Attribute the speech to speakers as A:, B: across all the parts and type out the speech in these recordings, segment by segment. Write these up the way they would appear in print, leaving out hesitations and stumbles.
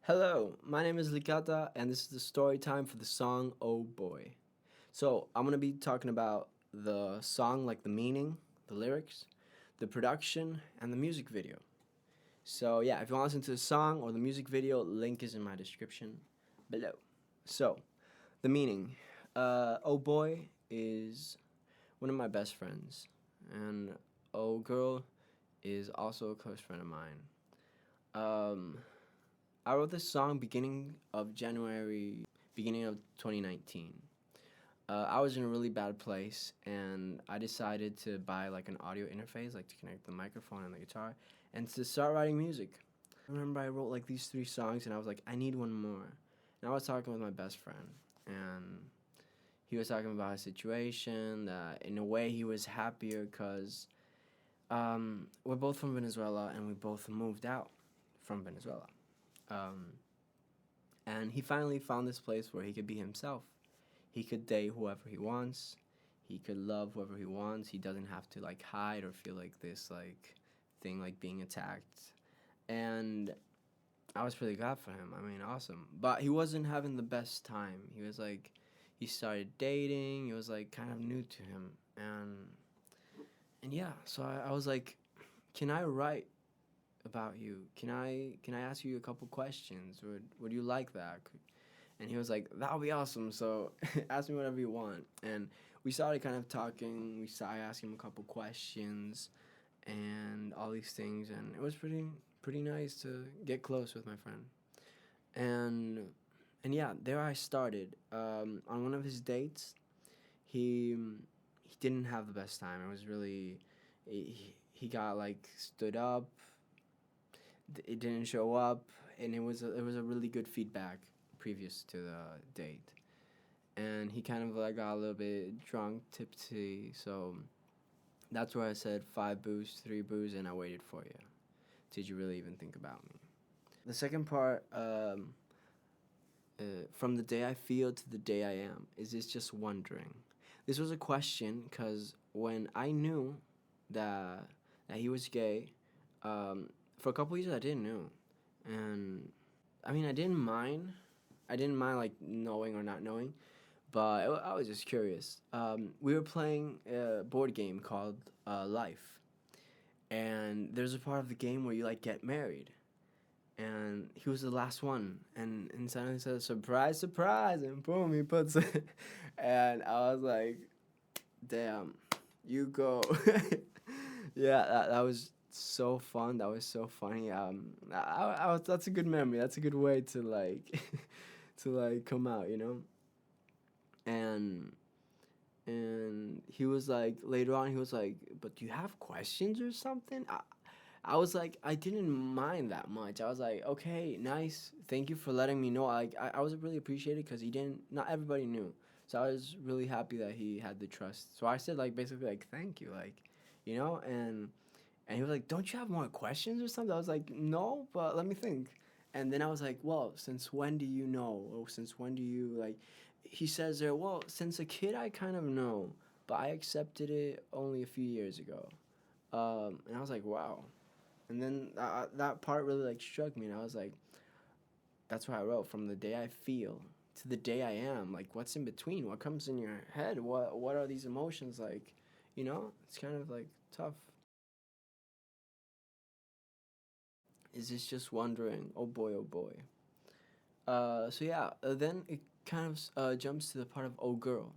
A: Hello, my name is Licata, and this is the story time for the song Oh Boy. So, I'm gonna be talking about the song, like the meaning, the lyrics, the production, and the music video. So, yeah, if you want to listen to the song or the music video, link is in my description below. So, the meaning Oh Boy is one of my best friends, and Oh Girl is also a close friend of mine. Um, I wrote this song beginning of 2019. I was in a really bad place, and I decided to buy like an audio interface, like to connect the microphone and the guitar, and to start writing music. I remember I wrote like these 3 songs, and I was like, I need one more. And I was talking with my best friend, and he was talking about his situation. That in a way, he was happier because we're both from Venezuela, and we both moved out from Venezuela. Um, and he finally found this place where he could be himself. He could date whoever he wants. He could love whoever he wants. He doesn't have to like hide or feel like this like thing like being attacked. And I was pretty glad for him. I mean, awesome. But he wasn't having the best time. He was like he started dating. It was like kind of new to him. And yeah, so I was like, can I write about you? Can I ask you a couple questions? Would you like that? And he was like, that'll be awesome. So ask me whatever you want. And we started kind of talking. We started asking him a couple questions and all these things. And it was pretty nice to get close with my friend. And and yeah, there I started. On one of his dates, he didn't have the best time. It was really he got like stood up. It didn't show up, and it was a really good feedback previous to the date. And he kind of like got a little bit drunk, tipsy. So that's where I said 5 booze, 3 booze, and I waited for you. Did you really even think about me? The second part, from the day I feel to the day I am, is this just wondering? This was a question because when I knew that that he was gay, um, for a couple years I didn't know, and I mean I didn't mind like knowing or not knowing, but I was just curious. We were playing a board game called Life, and there's a part of the game where you like get married, and he was the last one, and suddenly says surprise, surprise, and boom, he puts it, and I was like, damn, you go. Yeah, that was so fun. That was so funny. That's a good memory. That's a good way to like to like come out, you know. And he was like later on he was like, but do you have questions or something? I was like, I didn't mind that much. I was like, okay, nice, thank you for letting me know. I was really appreciated because he didn't, not everybody knew, so I was really happy that he had the trust. So I said like basically like thank you, like, you know. And he was like, don't you have more questions or something? I was like, no, but let me think. And then I was like, well, since when do you know? Or since when do you like? He says there, well, since a kid I kind of know, but I accepted it only a few years ago. And I was like, wow. And then that part really like struck me, and I was like, that's what I wrote. From the day I feel to the day I am. Like, what's in between? What comes in your head? What are these emotions like? You know, it's kind of like tough. Is this just wondering? Oh boy, oh boy. So yeah, then it kind of jumps to the part of oh girl.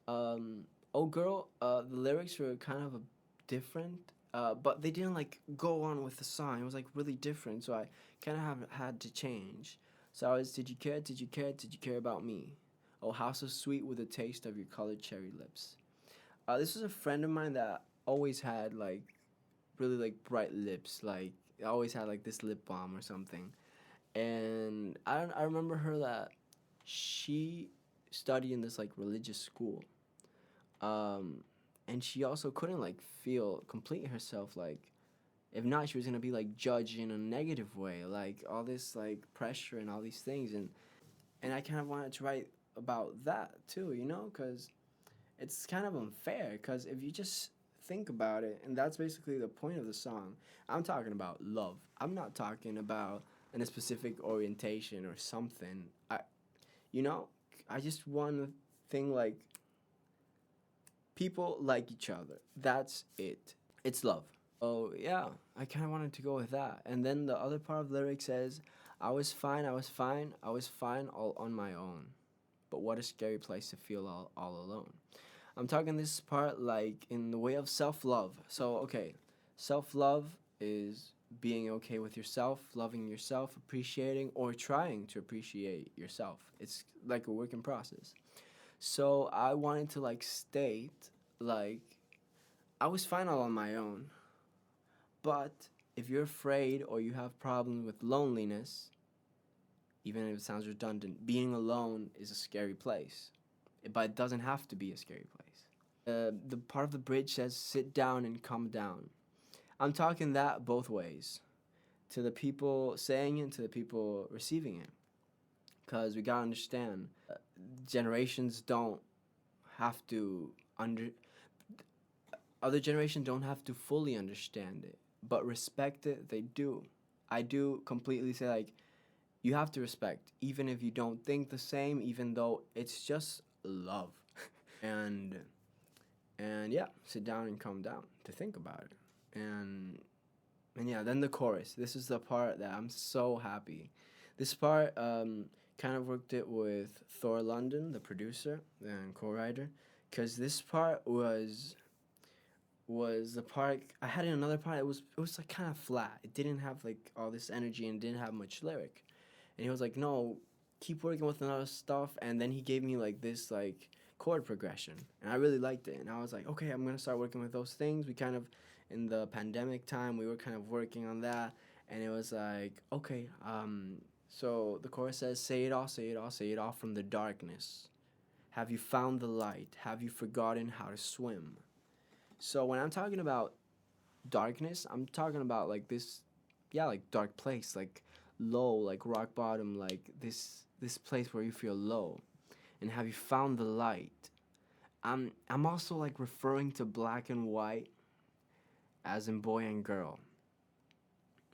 A: Oh girl. The lyrics were kind of different, but they didn't like go on with the song. It was like really different, so I kind of have had to change. So I was, did you care? Did you care? Did you care about me? Oh, how so sweet with a taste of your colored cherry lips. This was a friend of mine that always had like really like bright lips, like always had like this lip balm or something. And I remember her that she studied in this like religious school, um, and she also couldn't like feel complete herself. Like if not, she was gonna be like judged in a negative way, like all this like pressure and all these things. And I kind of wanted to write about that too, you know, because it's kind of unfair. Because if you just think about it, and that's basically the point of the song. I'm talking about love. I'm not talking about in a specific orientation or something. I just want to think like people like each other. That's it. It's love. Oh yeah, I kind of wanted to go with that. And then the other part of the lyric says, I was fine, all on my own. But what a scary place to feel all alone. I'm talking this part like in the way of self-love. So, okay, self-love is being okay with yourself, loving yourself, appreciating or trying to appreciate yourself. It's like a work in process. So I wanted to like state like I was fine all on my own. But if you're afraid or you have problems with loneliness, even if it sounds redundant, being alone is a scary place. But it doesn't have to be a scary place. The part of the bridge says, sit down and come down. I'm talking that both ways. To the people saying it, to the people receiving it. Because we gotta understand, generations don't have to other generations don't have to fully understand it. But respect it, they do. I do completely say, like, you have to respect, even if you don't think the same, even though it's just love. and yeah, sit down and calm down to think about it. And yeah, then the chorus. This is the part that I'm so happy. This part kind of worked it with Thor London, the producer and co-writer, because this part was the part I had in another part. It was like kind of flat. It didn't have like all this energy and didn't have much lyric. And he was like, no, keep working with another stuff. And then he gave me like this like chord progression, and I really liked it. And I was like, okay, I'm gonna start working with those things. We kind of, in the pandemic time, we were kind of working on that, and it was like, okay, so the chorus says, say it all, say it all, say it all from the darkness. Have you found the light? Have you forgotten how to swim? So when I'm talking about darkness, I'm talking about like this, yeah, like dark place, like low, like rock bottom, like this place where you feel low. And have you found the light? I'm also like referring to black and white, as in boy and girl,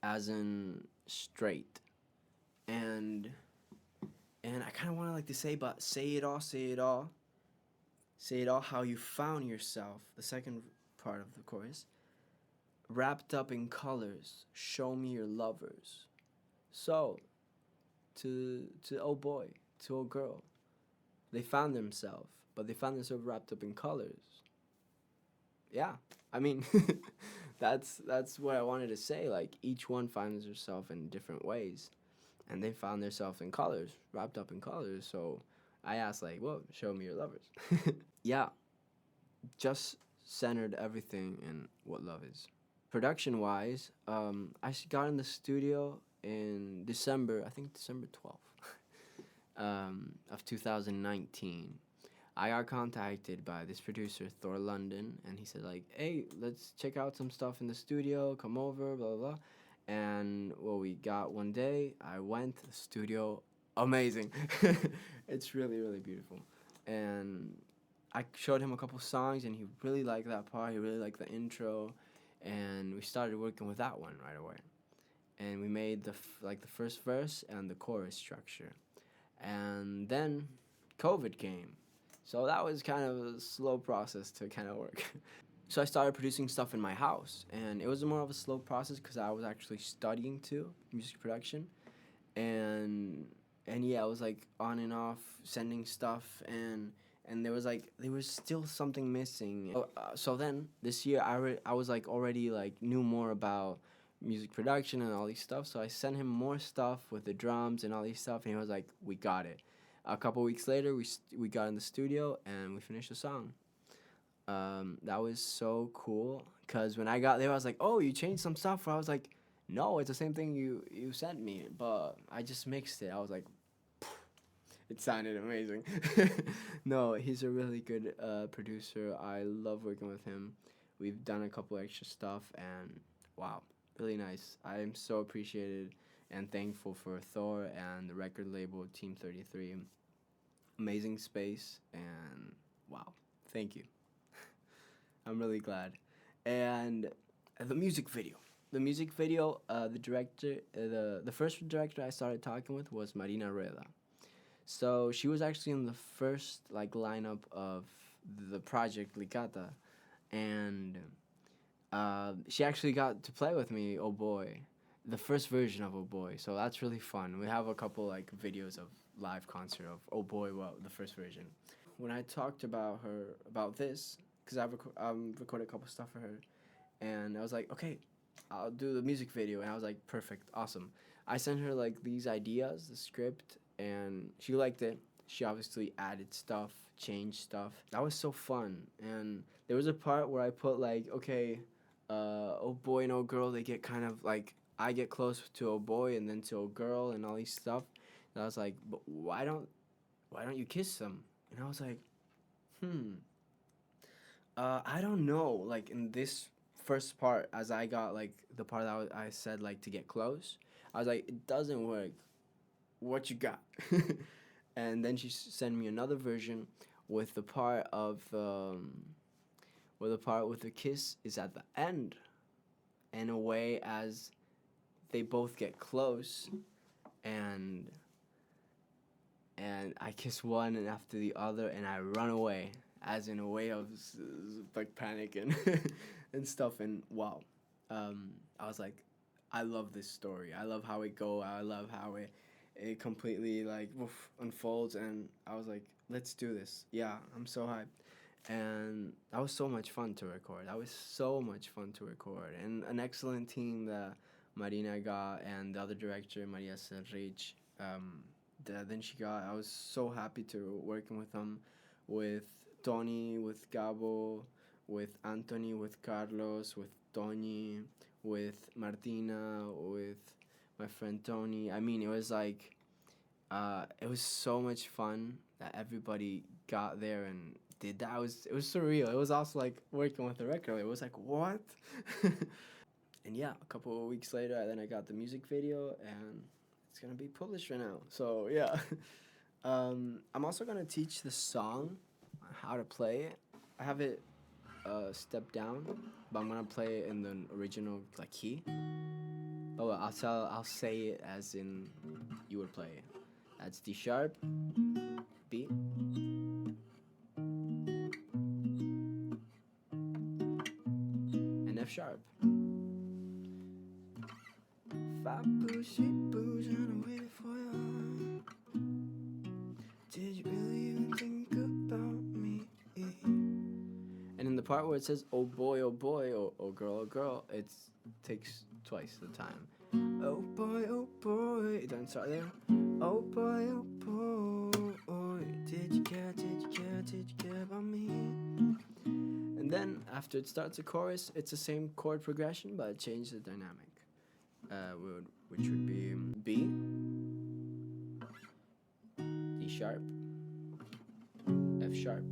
A: as in straight, and I kind of want to like to say, but say it all, say it all, say it all. How you found yourself. The second part of the chorus, wrapped up in colors. Show me your lovers. So, to old boy, to old girl. They found themselves, but they found themselves wrapped up in colors. Yeah, I mean, that's what I wanted to say. Like, each one finds herself in different ways, and they found themselves in colors, wrapped up in colors. So I asked, like, well, show me your lovers. Yeah, just centered everything in what love is. Production-wise, I got in the studio in December, I think December 12th. Of 2019, I got contacted by this producer, Thor London, and he said, like, hey, let's check out some stuff in the studio, come over, blah, blah, blah. And what we got one day, I went to the studio, amazing. It's really, really beautiful. And I showed him a couple songs, and he really liked that part, he really liked the intro, and we started working with that one right away. And we made the first verse and the chorus structure. And then COVID came. So that was kind of a slow process to kind of work. So I started producing stuff in my house. And it was more of a slow process because I was actually studying too, music production. And yeah, I was like on and off sending stuff. And there was still something missing. So then this year I was like already like knew more about music production and all these stuff, so I sent him more stuff with the drums and all these stuff, and he was like, we got it. A couple weeks later, we got in the studio and we finished the song. That was so cool, because when I got there, I was like, oh, you changed some stuff. I was like, no, it's the same thing you sent me, but I just mixed it. I was like, it sounded amazing. No, he's a really good producer. I love working with him. We've done a couple extra stuff, and wow, really nice. I am so appreciated and thankful for Thor and the record label Team 33. Amazing space, and wow, thank you. I'm really glad. And the music video. the music video, the director, the first director I started talking with was Marina Rueda. So she was actually in the first like lineup of the project Licata, and she actually got to play with me. Oh boy, the first version of Oh Boy. So that's really fun. We have a couple like videos of live concert of Oh Boy, well, the first version. When I talked about her about this, because I've recorded a couple stuff for her, and I was like, okay, I'll do the music video, and I was like, perfect, awesome. I sent her like these ideas, the script, and she liked it. She obviously added stuff, changed stuff. That was so fun. And there was a part where I put like, okay, oh boy and oh girl, they get kind of like, I get close to oh boy and then to oh girl and all these stuff. And I was like, but why don't you kiss them? And I was like, I don't know. Like in this first part, as I got like the part that I said like to get close, I was like, it doesn't work. What you got? And then she sent me another version with the part of where the part with the kiss is at the end, in a way as they both get close, and I kiss one and after the other, and I run away, as in a way of like panic and and stuff. And wow, I was like, I love this story. I love how it go. I love how it completely like unfolds, and I was like, let's do this. Yeah, I'm so hyped. And that was so much fun to record. And an excellent team that Marina got, and the other director, Maria Estelrich, then she got. I was so happy to working with them, with Toni, with Gabo, with Anthony, with Carlos, with Toni, with Martina, with my friend Toni. I mean, it was like, it was so much fun that everybody got there and did that. It was surreal. It was also like working with the record. It was like, what? And yeah, a couple of weeks later, then I got the music video, and it's gonna be published right now. So yeah, I'm also gonna teach the song how to play it. I have it stepped down, but I'm gonna play it in the original like key. Oh, I'll say it as in you would play it. That's D sharp, B, and F sharp. Five bushy boos and I waited for you. Did you really even think about me? And in the part where it says oh boy, or oh girl, it takes twice the time. Oh boy, it doesn't start there. Oh boy, did you care about me? And then after it starts a chorus, it's the same chord progression, but it changes the dynamic. Which would be B, D sharp, F sharp,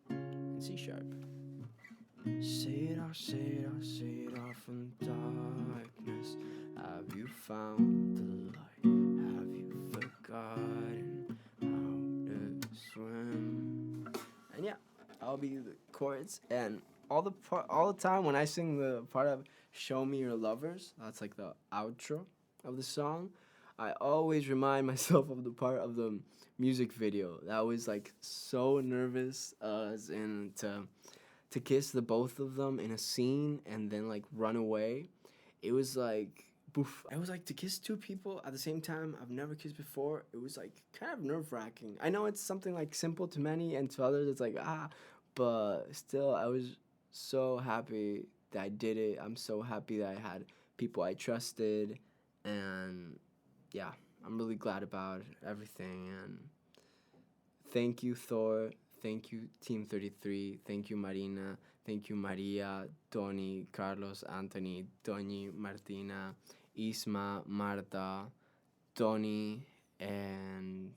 A: and C sharp. Say it out from darkness. Have you found the light? Have you forgotten how to swim? And yeah, I'll be the chords, and all the time when I sing the part of "Show Me Your Lovers," that's like the outro of the song, I always remind myself of the part of the music video. That was like so nervous, as in to kiss the both of them in a scene and then like run away. It was like boof. It was like to kiss two people at the same time I've never kissed before. It was like kind of nerve-wracking. I know it's something like simple to many, and to others it's like but still I was so happy that I did it. I'm so happy that I had people I trusted, and yeah, I'm really glad about everything. And thank you, Thor. Thank you, Team 33. Thank you, Marina. Thank you, Maria, Toni, Carlos, Anthony, Toni, Martina, Isma, Marta, Toni, and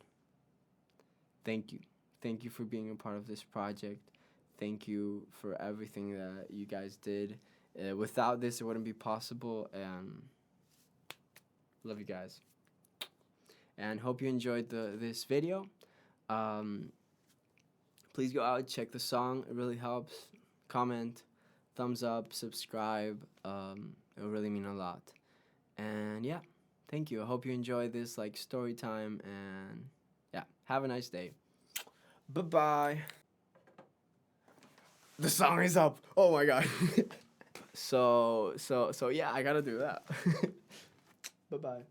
A: thank you. Thank you for being a part of this project. Thank you for everything that you guys did. Without this, it wouldn't be possible, and love you guys. And hope you enjoyed this video. Please go out, check the song. It really helps. Comment, thumbs up, subscribe. It will really mean a lot. And yeah, thank you. I hope you enjoy this like story time, and yeah, have a nice day. Bye-bye. The song is up. Oh my god. So yeah, I gotta do that. Bye-bye.